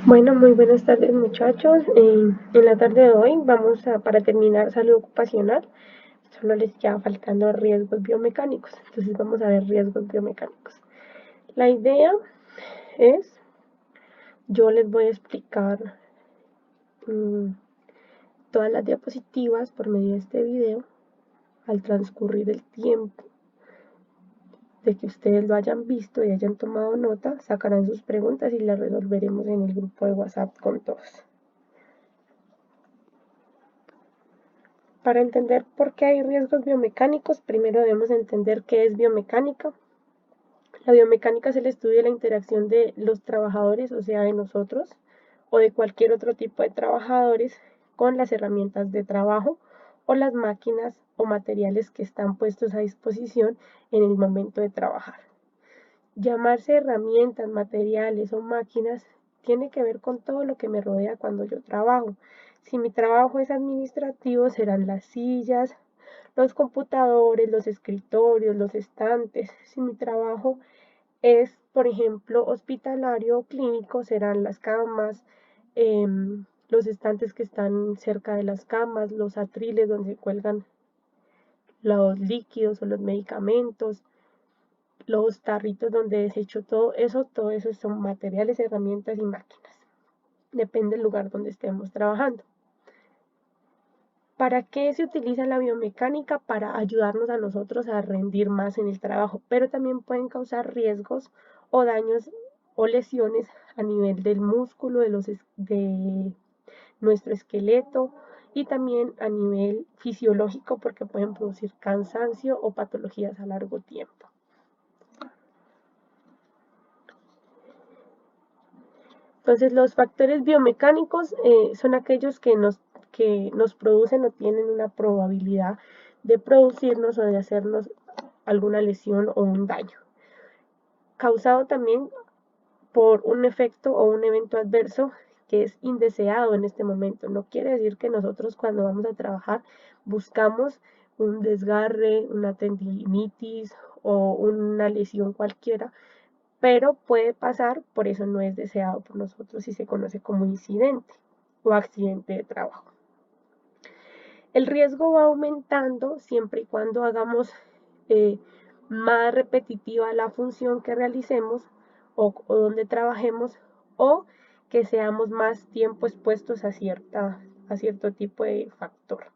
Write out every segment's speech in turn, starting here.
Bueno, muy buenas tardes muchachos. En la tarde de hoy para terminar salud ocupacional, solo les queda faltando riesgos biomecánicos. Entonces vamos a ver riesgos biomecánicos. La idea es, yo les voy a explicar todas las diapositivas por medio de este video. Al transcurrir el tiempo de que ustedes lo hayan visto y hayan tomado nota, sacarán sus preguntas y las resolveremos en el grupo de WhatsApp con todos. Para entender por qué hay riesgos biomecánicos, primero debemos entender qué es biomecánica. La biomecánica es el estudio de la interacción de los trabajadores, o sea, de nosotros, o de cualquier otro tipo de trabajadores, con las herramientas de trabajo o las máquinas o materiales que están puestos a disposición en el momento de trabajar. Llamarse herramientas, materiales o máquinas tiene que ver con todo lo que me rodea cuando yo trabajo. Si mi trabajo es administrativo, serán las sillas, los computadores, los escritorios, los estantes. Si mi trabajo es, por ejemplo, hospitalario o clínico, serán las camas, los estantes que están cerca de las camas, los atriles donde se cuelgan los líquidos o los medicamentos, los tarritos donde desecho todo eso son materiales, herramientas y máquinas. Depende del lugar donde estemos trabajando. ¿Para qué se utiliza la biomecánica? Para ayudarnos a nosotros a rendir más en el trabajo, pero también pueden causar riesgos o daños o lesiones a nivel del músculo, de nuestro esqueleto y también a nivel fisiológico porque pueden producir cansancio o patologías a largo tiempo. Entonces, los factores biomecánicos son aquellos que nos producen o tienen una probabilidad de producirnos o de hacernos alguna lesión o un daño, causado también por un efecto o un evento adverso que es indeseado en este momento. No quiere decir que nosotros cuando vamos a trabajar buscamos un desgarre, una tendinitis o una lesión cualquiera, pero puede pasar, por eso no es deseado por nosotros y se conoce como incidente o accidente de trabajo. El riesgo va aumentando siempre y cuando hagamos más repetitiva la función que realicemos o donde trabajemos o que seamos más tiempo expuestos a cierto tipo de factor.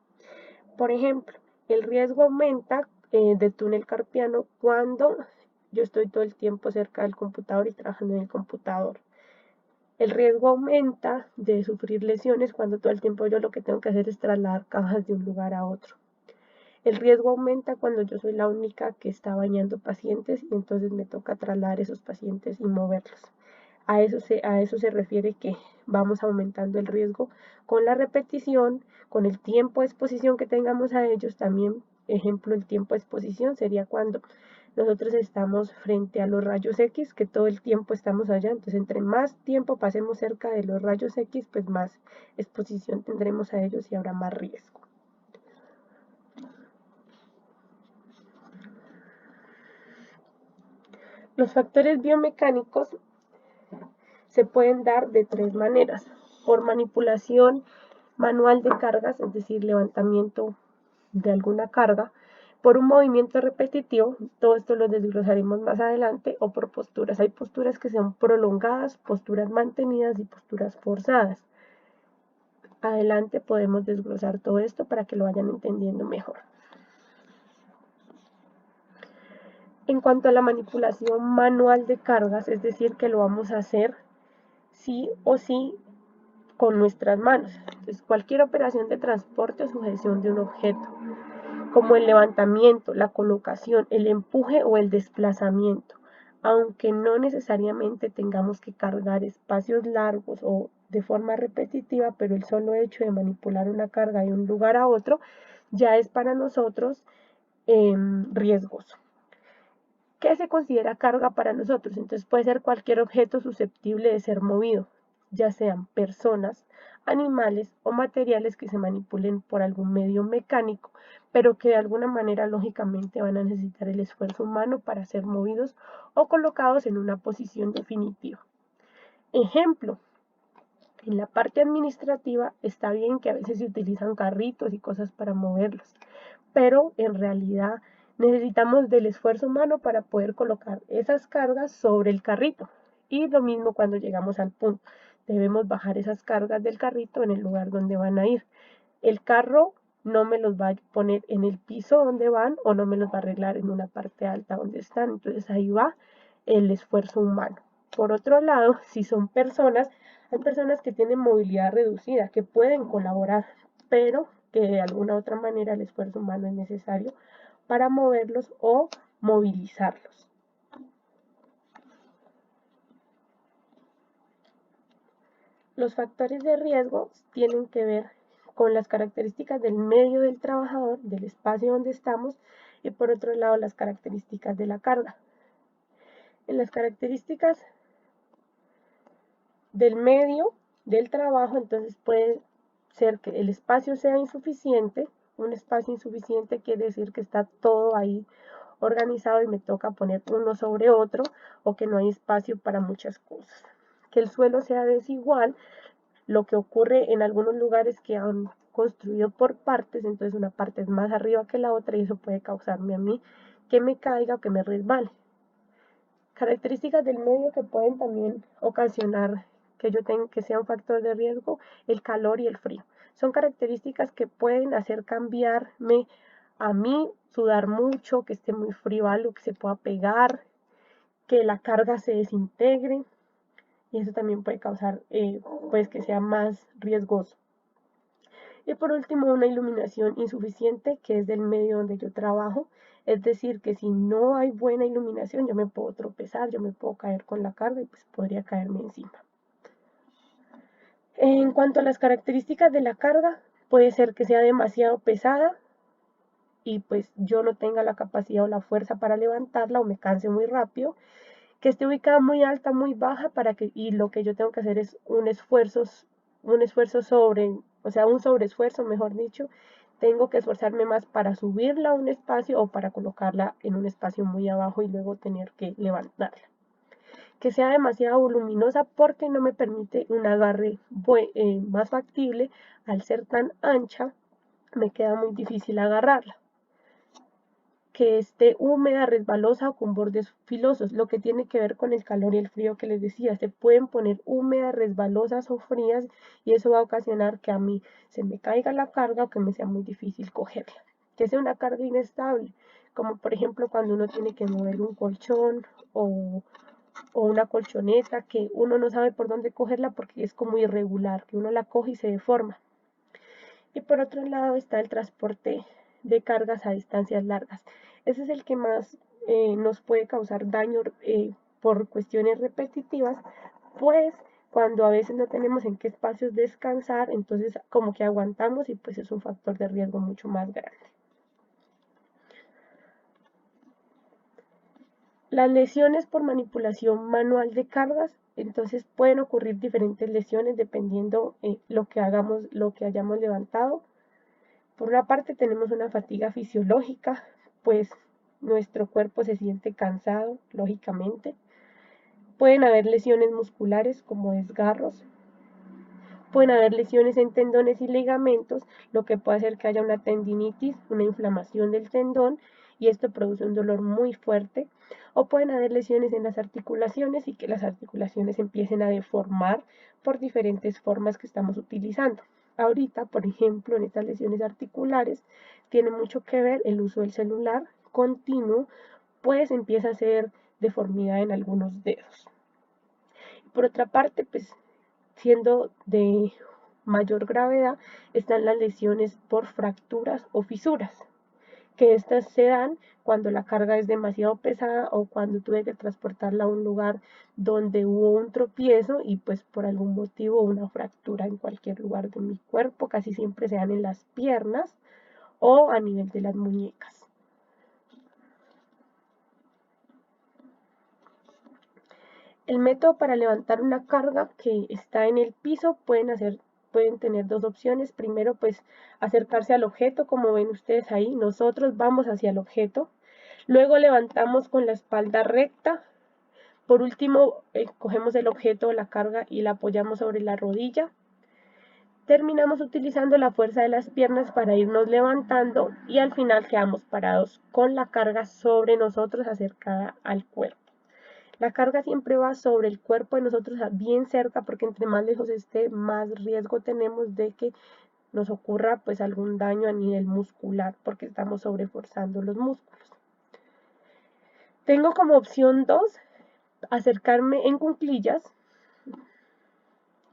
Por ejemplo, el riesgo aumenta de túnel carpiano cuando yo estoy todo el tiempo cerca del computador y trabajando en el computador. El riesgo aumenta de sufrir lesiones cuando todo el tiempo yo lo que tengo que hacer es trasladar cajas de un lugar a otro. El riesgo aumenta cuando yo soy la única que está bañando pacientes y entonces me toca trasladar esos pacientes y moverlos. A eso se refiere que vamos aumentando el riesgo con la repetición, con el tiempo de exposición que tengamos a ellos. También, ejemplo, el tiempo de exposición sería cuando nosotros estamos frente a los rayos X, que todo el tiempo estamos allá. Entonces, entre más tiempo pasemos cerca de los rayos X, pues más exposición tendremos a ellos y habrá más riesgo. Los factores biomecánicos se pueden dar de tres maneras: por manipulación manual de cargas, es decir, levantamiento de alguna carga, por un movimiento repetitivo, todo esto lo desglosaremos más adelante, o por posturas. Hay posturas que son prolongadas, posturas mantenidas y posturas forzadas. Adelante podemos desglosar todo esto para que lo vayan entendiendo mejor. En cuanto a la manipulación manual de cargas, es decir, que lo vamos a hacer sí o sí con nuestras manos. Entonces, cualquier operación de transporte o sujeción de un objeto, como el levantamiento, la colocación, el empuje o el desplazamiento, aunque no necesariamente tengamos que cargar espacios largos o de forma repetitiva, pero el solo hecho de manipular una carga de un lugar a otro ya es para nosotros riesgoso. ¿Qué se considera carga para nosotros? Entonces puede ser cualquier objeto susceptible de ser movido, ya sean personas, animales o materiales que se manipulen por algún medio mecánico, pero que de alguna manera lógicamente van a necesitar el esfuerzo humano para ser movidos o colocados en una posición definitiva. Ejemplo, En la parte administrativa está bien que a veces se utilizan carritos y cosas para moverlos, pero en realidad necesitamos del esfuerzo humano para poder colocar esas cargas sobre el carrito. Y lo mismo cuando llegamos al punto. Debemos bajar esas cargas del carrito en el lugar donde van a ir. El carro no me los va a poner en el piso donde van o no me los va a arreglar en una parte alta donde están. Entonces ahí va el esfuerzo humano. Por otro lado, si son personas, hay personas que tienen movilidad reducida, que pueden colaborar, pero que de alguna u otra manera el esfuerzo humano es necesario para moverlos o movilizarlos. Los factores de riesgo tienen que ver con las características del medio del trabajador, del espacio donde estamos, y por otro lado las características de la carga. En las características del medio del trabajo, entonces puede ser que el espacio sea insuficiente. Un espacio insuficiente quiere decir que está todo ahí organizado y me toca poner uno sobre otro, o que no hay espacio para muchas cosas. Que el suelo sea desigual, lo que ocurre en algunos lugares que han construido por partes, entonces una parte es más arriba que la otra y eso puede causarme a mí que me caiga o que me resbale. Características del medio que pueden también ocasionar que yo tenga que sea un factor de riesgo: el calor y el frío. Son características que pueden hacer cambiarme a mí, sudar mucho, que esté muy frío algo, que se pueda pegar, que la carga se desintegre, y eso también puede causar pues que sea más riesgoso. Y por último, una iluminación insuficiente, que es del medio donde yo trabajo. Es decir, que si no hay buena iluminación, yo me puedo tropezar, yo me puedo caer con la carga y pues podría caerme encima. En cuanto a las características de la carga, puede ser que sea demasiado pesada y pues yo no tenga la capacidad o la fuerza para levantarla, o me canse muy rápido. Que esté ubicada muy alta, muy baja, y lo que yo tengo que hacer es un esfuerzo sobre, o sea, un sobreesfuerzo, mejor dicho. Tengo que esforzarme más para subirla a un espacio o para colocarla en un espacio muy abajo y luego tener que levantarla. Que sea demasiado voluminosa porque no me permite un agarre más factible. Al ser tan ancha, me queda muy difícil agarrarla. Que esté húmeda, resbalosa o con bordes filosos, lo que tiene que ver con el calor y el frío que les decía. Se pueden poner húmedas, resbalosas o frías, y eso va a ocasionar que a mí se me caiga la carga o que me sea muy difícil cogerla. Que sea una carga inestable, como por ejemplo cuando uno tiene que mover un colchón o una colchoneta, que uno no sabe por dónde cogerla porque es como irregular, que uno la coge y se deforma. Y por otro lado está el transporte de cargas a distancias largas. Ese es el que más nos puede causar daño por cuestiones repetitivas, pues cuando a veces no tenemos en qué espacios descansar, entonces como que aguantamos y pues es un factor de riesgo mucho más grande. Las lesiones por manipulación manual de cargas, entonces pueden ocurrir diferentes lesiones dependiendo lo que hayamos levantado. Por una parte tenemos una fatiga fisiológica, pues nuestro cuerpo se siente cansado, lógicamente. Pueden haber lesiones musculares como desgarros. Pueden haber lesiones en tendones y ligamentos, lo que puede hacer que haya una tendinitis, una inflamación del tendón, y esto produce un dolor muy fuerte. O pueden haber lesiones en las articulaciones y que las articulaciones empiecen a deformar por diferentes formas que estamos utilizando. Ahorita, por ejemplo, en estas lesiones articulares, tiene mucho que ver el uso del celular continuo, pues empieza a ser deformidad en algunos dedos. Por otra parte, pues siendo de mayor gravedad, están las lesiones por fracturas o fisuras, que estas se dan cuando la carga es demasiado pesada o cuando tuve que transportarla a un lugar donde hubo un tropiezo y pues por algún motivo una fractura en cualquier lugar de mi cuerpo. Casi siempre se dan en las piernas o a nivel de las muñecas. El método para levantar una carga que está en el piso pueden tener dos opciones. Primero, pues acercarse al objeto, como ven ustedes ahí. Nosotros vamos hacia el objeto. Luego levantamos con la espalda recta. Por último, cogemos el objeto o la carga y la apoyamos sobre la rodilla. Terminamos utilizando la fuerza de las piernas para irnos levantando y al final quedamos parados con la carga sobre nosotros acercada al cuerpo. La carga siempre va sobre el cuerpo de nosotros bien cerca, porque entre más lejos esté, más riesgo tenemos de que nos ocurra pues algún daño a nivel muscular, porque estamos sobreforzando los músculos. Tengo como opción 2 acercarme en cuclillas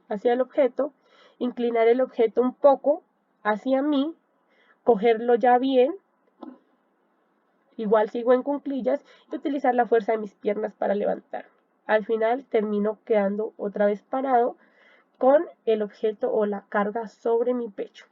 hacia el objeto, inclinar el objeto un poco hacia mí, cogerlo ya bien, igual sigo en cuclillas y utilizar la fuerza de mis piernas para levantarme. Al final termino quedando otra vez parado con el objeto o la carga sobre mi pecho.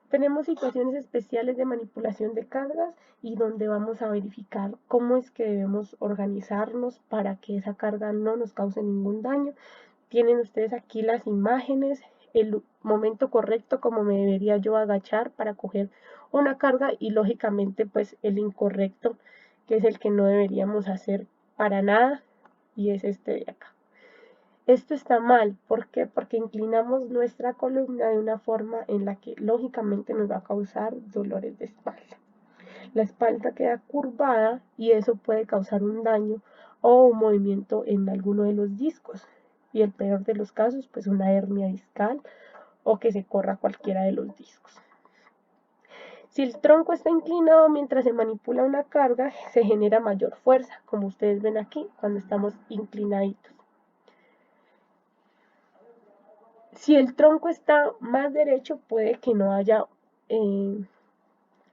Tenemos situaciones especiales de manipulación de cargas y donde vamos a verificar cómo es que debemos organizarnos para que esa carga no nos cause ningún daño. Tienen ustedes aquí las imágenes, el momento correcto como me debería yo agachar para coger una carga y lógicamente pues el incorrecto, que es el que no deberíamos hacer para nada, y es este de acá. Esto está mal, ¿por qué? Porque inclinamos nuestra columna de una forma en la que lógicamente nos va a causar dolores de espalda. La espalda queda curvada y eso puede causar un daño o un movimiento en alguno de los discos. Y el peor de los casos, pues una hernia discal o que se corra cualquiera de los discos. Si el tronco está inclinado mientras se manipula una carga, se genera mayor fuerza, como ustedes ven aquí, cuando estamos inclinaditos. Si el tronco está más derecho, puede que no haya,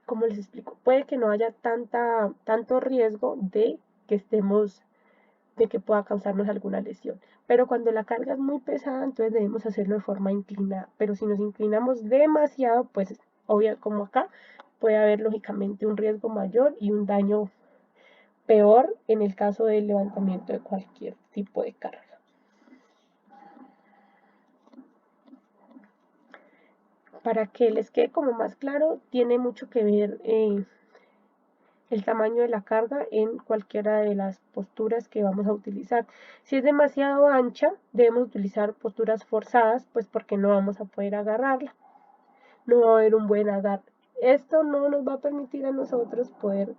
¿cómo les explico? Puede que no haya tanto riesgo de que pueda causarnos alguna lesión. Pero cuando la carga es muy pesada, entonces debemos hacerlo de forma inclinada. Pero si nos inclinamos demasiado, pues obvio, como acá, puede haber lógicamente un riesgo mayor y un daño peor en el caso del levantamiento de cualquier tipo de carga. Para que les quede como más claro, tiene mucho que ver el tamaño de la carga en cualquiera de las posturas que vamos a utilizar. Si es demasiado ancha, debemos utilizar posturas forzadas, pues porque no vamos a poder agarrarla. No va a haber un buen agarre. Esto no nos va a permitir a nosotros poder,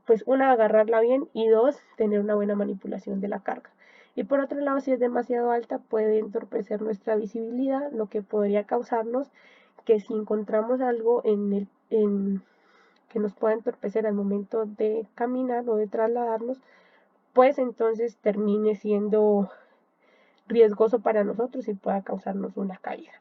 pues una, agarrarla bien y dos, tener una buena manipulación de la carga. Y por otro lado, si es demasiado alta, puede entorpecer nuestra visibilidad, lo que podría causarnos que si encontramos algo que nos pueda entorpecer al momento de caminar o de trasladarnos, pues entonces termine siendo riesgoso para nosotros y pueda causarnos una caída.